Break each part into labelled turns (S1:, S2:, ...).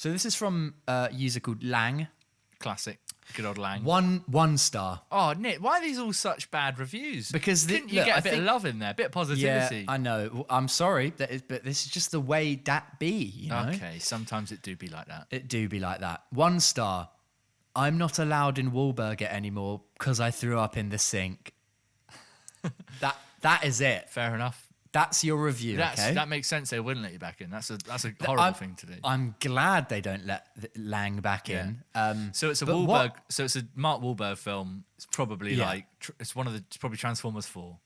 S1: So this is from a user called Lang.
S2: Classic. Good old Lang.
S1: One star.
S2: Oh, Nick, why are these all such bad reviews?
S1: Because
S2: Couldn't you get a bit of love in there, a bit of positivity?
S1: Yeah, I know. I'm sorry, but this is just the way that be, you know?
S2: Okay, sometimes it do be like that.
S1: It do be like that. 1 star. I'm not allowed in Wahlburger anymore because I threw up in the sink. That is it.
S2: Fair enough.
S1: That's your review, okay?
S2: That makes sense. They wouldn't let you back in. That's a horrible thing to do.
S1: I'm glad they don't let Lang back in.
S2: So it's a Wahlberg. So it's a Mark Wahlberg film. It's probably it's it's probably Transformers 4.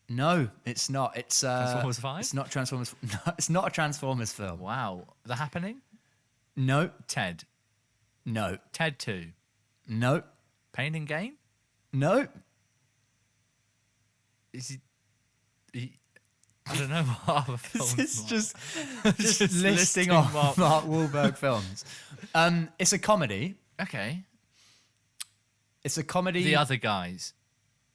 S1: No, it's not. It's
S2: Transformers 5.
S1: It's not Transformers. No, it's not a Transformers film.
S2: Wow, The Happening.
S1: No.
S2: Ted.
S1: No.
S2: Ted 2.
S1: No.
S2: Pain and Gain.
S1: No.
S2: Is he I don't know what other films.
S1: It's just listing off Mark Wahlberg films. It's a comedy.
S2: Okay.
S1: It's a comedy.
S2: The Other Guys.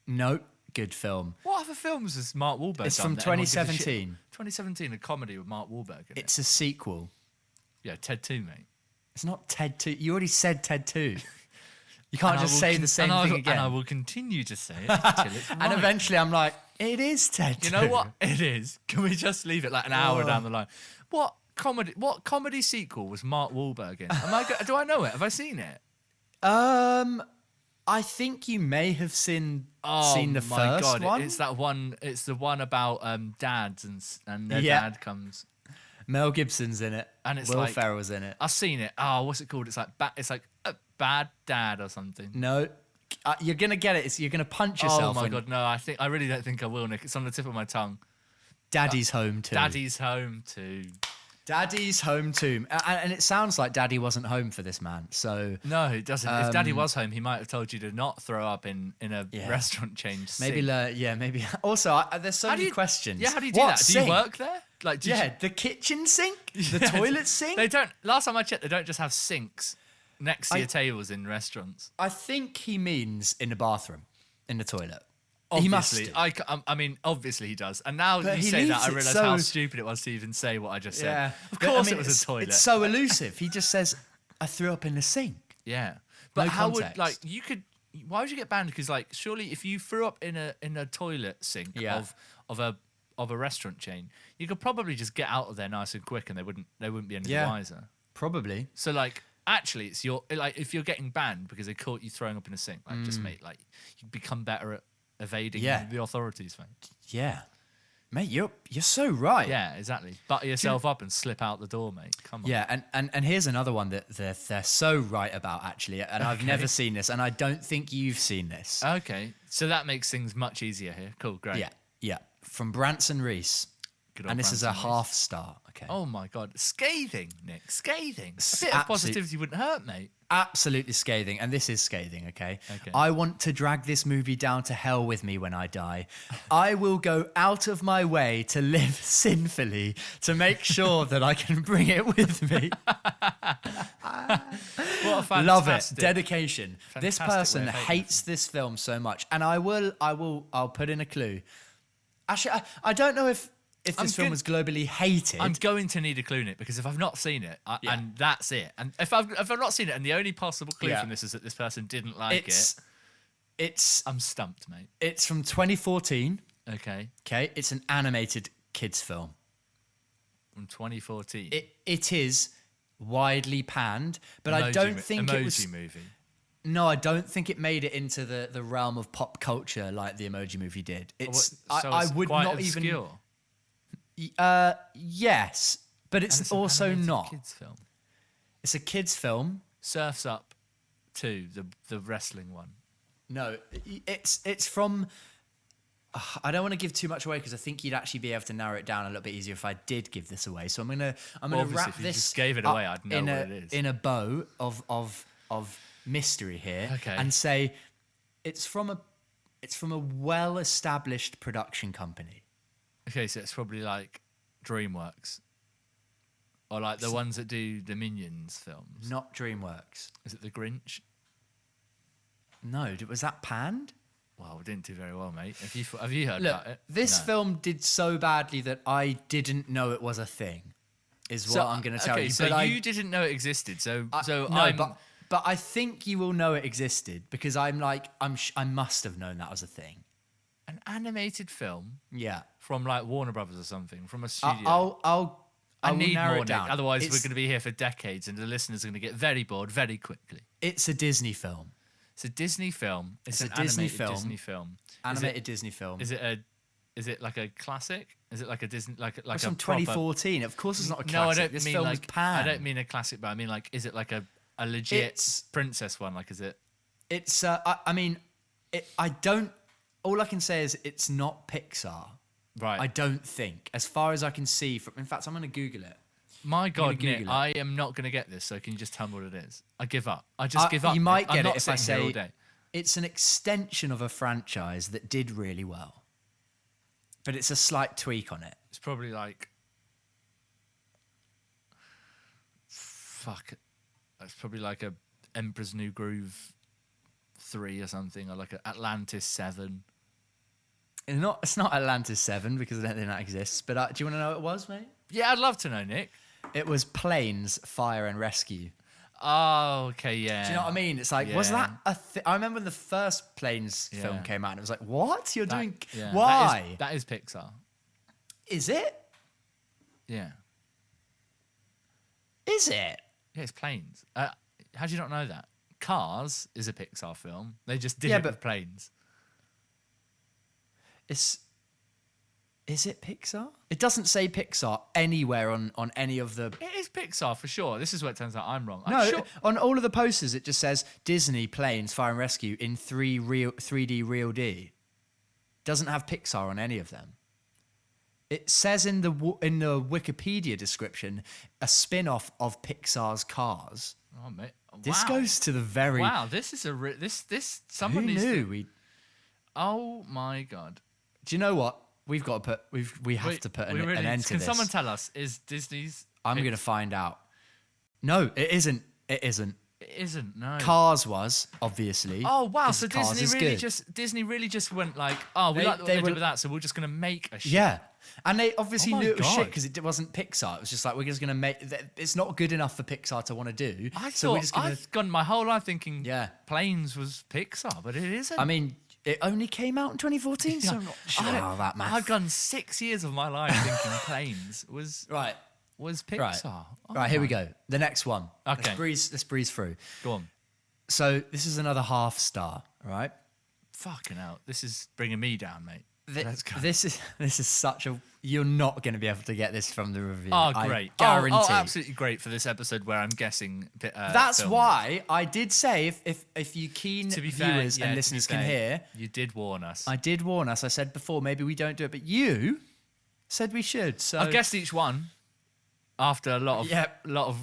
S1: No, good film.
S2: What other films has Mark Wahlberg done?
S1: It's from 2017.
S2: 2017, a comedy with Mark Wahlberg in it.
S1: It's a sequel.
S2: Yeah, Ted 2, mate.
S1: It's not Ted 2. You already said Ted 2. You can't just say the same thing again.
S2: And I will continue to say it until it's right.
S1: And eventually I'm like, it is Ted 2.
S2: You know what? It is. Can we just leave it like an hour down the line? What comedy sequel was Mark Wahlberg in? Do I know it? Have I seen it?
S1: I think you may have seen the first one.
S2: It's that one. It's the one about dads and their dad comes.
S1: Mel Gibson's in it,
S2: and it's
S1: Will Ferrell's in it.
S2: I've seen it. Oh, what's it called? It's like a Bad Dad or something.
S1: No, you're gonna get it. You're gonna punch yourself.
S2: Oh my god, no! I really don't think I will, Nick. It's on the tip of my tongue.
S1: Daddy's Home 2.
S2: Daddy's Home 2.
S1: Daddy's Home 2. And it sounds like Daddy wasn't home for this man. So
S2: no, it doesn't. If Daddy was home, he might have told you to not throw up in a restaurant chain.
S1: Maybe maybe. Also, there's so many questions.
S2: Yeah, how do you do that? Do you work there? Like,
S1: the kitchen sink, the toilet sink.
S2: They don't. Last time I checked, they don't just have sinks next to your tables in restaurants.
S1: I think he means in the bathroom, in the toilet.
S2: Obviously,
S1: he must.
S2: I mean, obviously he does. And now you say that, I realise how stupid it was to even say what I just said.
S1: Yeah.
S2: Of course, it was a toilet.
S1: It's so elusive. He just says, "I threw up in the sink."
S2: Yeah, but how
S1: context.
S2: would you could? Why would you get banned? Because surely if you threw up in a toilet sink of a restaurant chain, you could probably just get out of there nice and quick, and they wouldn't be any wiser.
S1: Probably.
S2: So actually, it's if you're getting banned because they caught you throwing up in a sink, just mate, you become better at evading the authorities, mate.
S1: Yeah, mate, you're so right.
S2: Yeah, exactly. Butter yourself up and slip out the door, mate. Come on.
S1: Yeah, and here's another one that they're so right about, actually, and I've never seen this, and I don't think you've seen this.
S2: Okay, so that makes things much easier here. Cool, great.
S1: Yeah. From Branson Reese. And this is a half star. Okay.
S2: Oh my god, scathing, Nick, scathing. A bit of positivity wouldn't hurt, mate.
S1: Absolutely scathing, and this is scathing, okay? I want to drag this movie down to hell with me when I die. I will go out of my way to live sinfully to make sure that I can bring it with me.
S2: What a fantastic...
S1: Love it. Dedication. This person hates this film so much, and I'll put in a clue. Actually, I don't know if this film was globally hated.
S2: I'm going to need a clue, Nick, because if I've not seen it, and that's it. And if I've not seen it, and the only possible clue from this is that this person didn't like it, I'm stumped, mate.
S1: It's from 2014.
S2: Okay.
S1: It's an animated kids film.
S2: From 2014.
S1: It is widely panned, but I don't think it was...
S2: Emoji Movie.
S1: No, I don't think it made it into the realm of pop culture like the Emoji Movie did. I would
S2: quite
S1: not
S2: obscure.
S1: even. Yes, but it's also not.
S2: Kids film.
S1: It's a kids film.
S2: Surfs Up 2, the wrestling one.
S1: No, it's from. I don't want to give too much away because I think you'd actually be able to narrow it down a little bit easier if I did give this away. So I'm gonna wrap
S2: if you
S1: this.
S2: Just gave it away, I'd know what it is.
S1: In a bow of mystery here, and say it's from a well-established production company.
S2: Okay, so it's probably like DreamWorks, or like the ones that do the Minions films.
S1: Not DreamWorks.
S2: Is it The Grinch?
S1: No, was that panned?
S2: Well, we didn't do very well, mate. Have you heard about it?
S1: This film did so badly that I didn't know it was a thing. is what I'm going to tell you.
S2: So you didn't know it existed.
S1: But I think you will know it existed because I must have known that was a thing.
S2: An animated film,
S1: yeah,
S2: from like Warner Brothers or something, from a studio. I need more, Nick. Otherwise, we're going to be here for decades, and the listeners are going to get very bored very quickly.
S1: It's a Disney film.
S2: It's a Disney film. It's an
S1: Disney
S2: animated Disney film.
S1: Animated Disney film.
S2: Is it like a classic? Is it like a Disney like
S1: it's
S2: a
S1: from 2014? Of course, it's not a classic.
S2: No, I don't
S1: this
S2: mean
S1: film
S2: like
S1: is panned.
S2: I don't mean a classic, but I mean like, is it like a legit princess one? Like, is it?
S1: It's. I don't. All I can say is it's not Pixar.
S2: Right.
S1: I don't think, as far as I can see. In fact, I'm going to Google it.
S2: My God, Nick, I am not going to get this. So can you just tell me what it is? I give up. I just give up.
S1: You might get
S2: it
S1: if I say it's an extension of a franchise that did really well, but it's a slight tweak on it.
S2: It's probably like, fuck. It's probably like a Emperor's New Groove 3 or something, or like a Atlantis 7.
S1: It's not Atlantis 7 because I don't think that exists. But do you want to know what it was, mate?
S2: Yeah, I'd love to know, Nick.
S1: It was Planes, Fire and Rescue.
S2: Oh, okay, yeah.
S1: Do you know what I mean? It's like, was that a thing? I remember when the first Planes film came out, and it was like, what? You're doing... Why?
S2: That is Pixar.
S1: Is it?
S2: Yeah.
S1: Is it?
S2: Yeah, it's Planes. How do you not know that? Cars is a Pixar film. They just did it with planes. Is it Pixar? It doesn't say Pixar anywhere on any of the... It is Pixar for sure. This is where it turns out I'm wrong.
S1: On all of the posters it just says Disney, Planes, Fire and Rescue in 3D Real D. Doesn't have Pixar on any of them. It says in the Wikipedia description a spin-off of Pixar's Cars.
S2: Oh, mate. Wow.
S1: This goes to the very...
S2: Wow, this is this someone
S1: Who
S2: needs
S1: knew?
S2: to... Oh my God.
S1: Do you know what? We have to put an end to this.
S2: Can someone tell us, is Disney's...
S1: I'm going to find out. No, it isn't. It isn't.
S2: It isn't, no.
S1: Cars was, obviously.
S2: Oh, wow. So
S1: Cars
S2: Disney really just went like, oh, we like what they did with that, so we're just going to make a shit.
S1: Yeah. And they obviously knew it was shit
S2: God.
S1: because it wasn't Pixar. It was just like, we're just going to make... It's not good enough for Pixar to want to do.
S2: I've gone my whole life thinking Planes was Pixar, but it isn't.
S1: I mean... It only came out in 2014, so I'm not sure that math.
S2: I've gone 6 years of my life thinking Planes was Pixar.
S1: Right, here we go. The next one.
S2: Okay.
S1: Let's breeze through.
S2: Go on.
S1: So this is another half star, right?
S2: Fucking hell. This is bringing me down, mate. Let's go.
S1: This is such a... You're not going to be able to get this from the review.
S2: Oh, great.
S1: I guarantee.
S2: Oh, absolutely great for this episode where I'm guessing...
S1: That's why I did say, if you keen viewers and listeners can hear...
S2: You did warn us.
S1: I did warn us. I said before, maybe we don't do it, but you said we should. So
S2: I've guessed each one after a lot of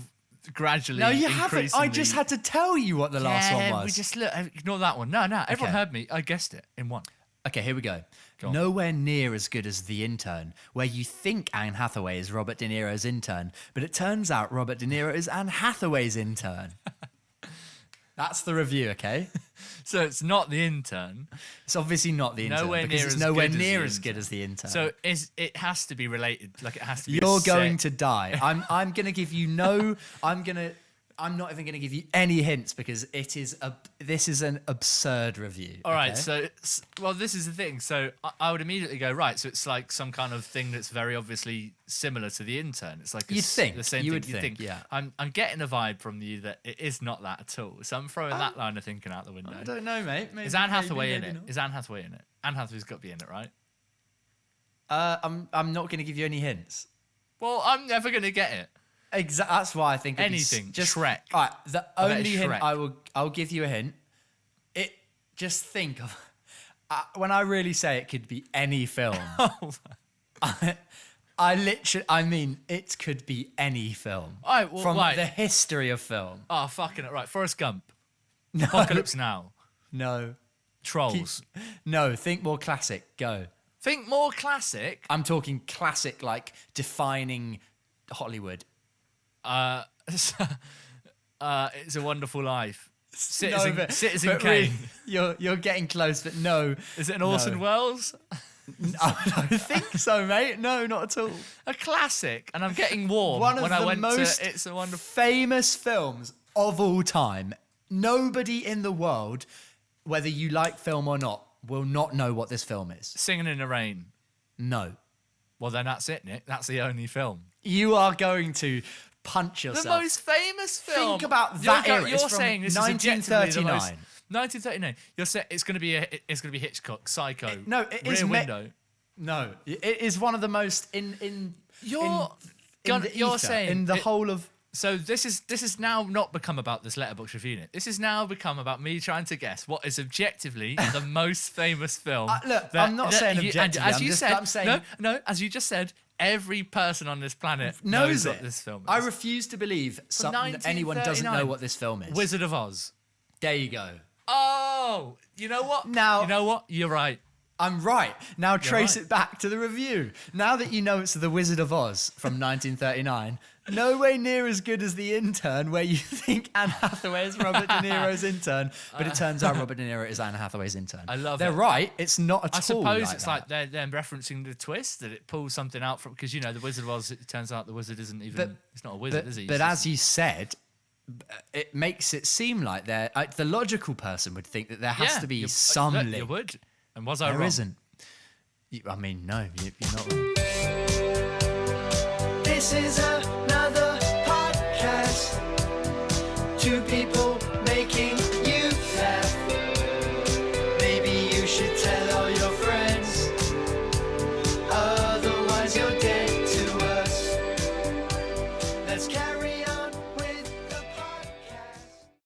S2: gradually...
S1: No, you haven't. I just had to tell you what the last one was.
S2: We just ignore that one. No, everyone heard me. I guessed it in one.
S1: Okay, here we go. Nowhere near as good as The Intern, where you think Anne Hathaway is Robert De Niro's intern, but it turns out Robert De Niro is Anne Hathaway's intern. That's the review, okay?
S2: So it's not The Intern.
S1: It's obviously not The Intern because it's nowhere near as good as The Intern.
S2: So it has to be related. Like, it has to be.
S1: You're going to die. I'm going to give you no. I'm not even going to give you any hints because this is an absurd review.
S2: All right, so this is the thing. So I would immediately go, right, so it's like some kind of thing that's very obviously similar to The Intern. It's like the same thing.
S1: You would think, yeah.
S2: I'm getting a vibe from you that it is not that at all. So I'm throwing that line of thinking out the window.
S1: I don't know, mate.
S2: Is Anne Hathaway in it? Is Anne Hathaway in it? Anne Hathaway's got to be in it, right?
S1: I'm not going to give you any hints.
S2: Well, I'm never going to get it.
S1: That's why I think
S2: anything.
S1: Just
S2: Shrek.
S1: All right, the only hint I'll give you a hint. Just think of when I really say it could be any film. I mean, it could be any film.
S2: All right,
S1: from the history of film.
S2: Oh, fucking it. Right, Forrest Gump.
S1: No.
S2: Apocalypse Now.
S1: No.
S2: Trolls.
S1: No, think more classic. Go.
S2: Think more classic?
S1: I'm talking classic, like defining Hollywood.
S2: It's a Wonderful Life. Citizen Kane.
S1: You're getting close, but no.
S2: Is it an Orson Welles?
S1: I don't think so, mate. No, not at all.
S2: A classic, and I'm getting warm
S1: One of
S2: when
S1: the
S2: I went
S1: most
S2: to It's a Wonderful...
S1: famous films of all time. Nobody in the world, whether you like film or not, will not know what this film is.
S2: Singing in the Rain.
S1: No.
S2: Well, then that's it, Nick. That's the only film.
S1: You are going to punch yourself.
S2: The most famous film.
S1: Think about that era.
S2: You're
S1: It's from
S2: saying this is objectively the
S1: 1939.
S2: most... 1939. You're saying it's going to be Hitchcock, Psycho.
S1: It is
S2: Rear Window.
S1: No, it is one of the most
S2: You're saying
S1: in the whole of.
S2: So this is now not become about this Letterboxd review. Nick. This has now become about me trying to guess what is objectively the most famous film.
S1: Look, I'm not saying objectively.
S2: I'm saying no. As you just said, every person on this planet knows what this film is.
S1: I refuse to believe anyone doesn't know what this film is.
S2: Wizard of Oz.
S1: There you go.
S2: Oh, you know what?
S1: Now,
S2: you know what? You're right.
S1: I'm right. Now trace it back to the review. Now that you know it's The Wizard of Oz from 1939, nowhere near as good as The Intern, where you think Anne Hathaway is Robert De Niro's intern, but it turns out Robert De Niro is Anne Hathaway's intern.
S2: I love
S1: They're
S2: it.
S1: right. It's not at all.
S2: I suppose
S1: like
S2: it's
S1: that.
S2: like they're referencing the twist that it pulls something out from, because the Wizard of Oz. It turns out the wizard isn't even. It's not a wizard, is he?
S1: But as you said, it makes it seem like the logical person would think that there has to be some link.
S2: You would. And was I wrong?
S1: There isn't. I mean, no, you're not wrong. This is a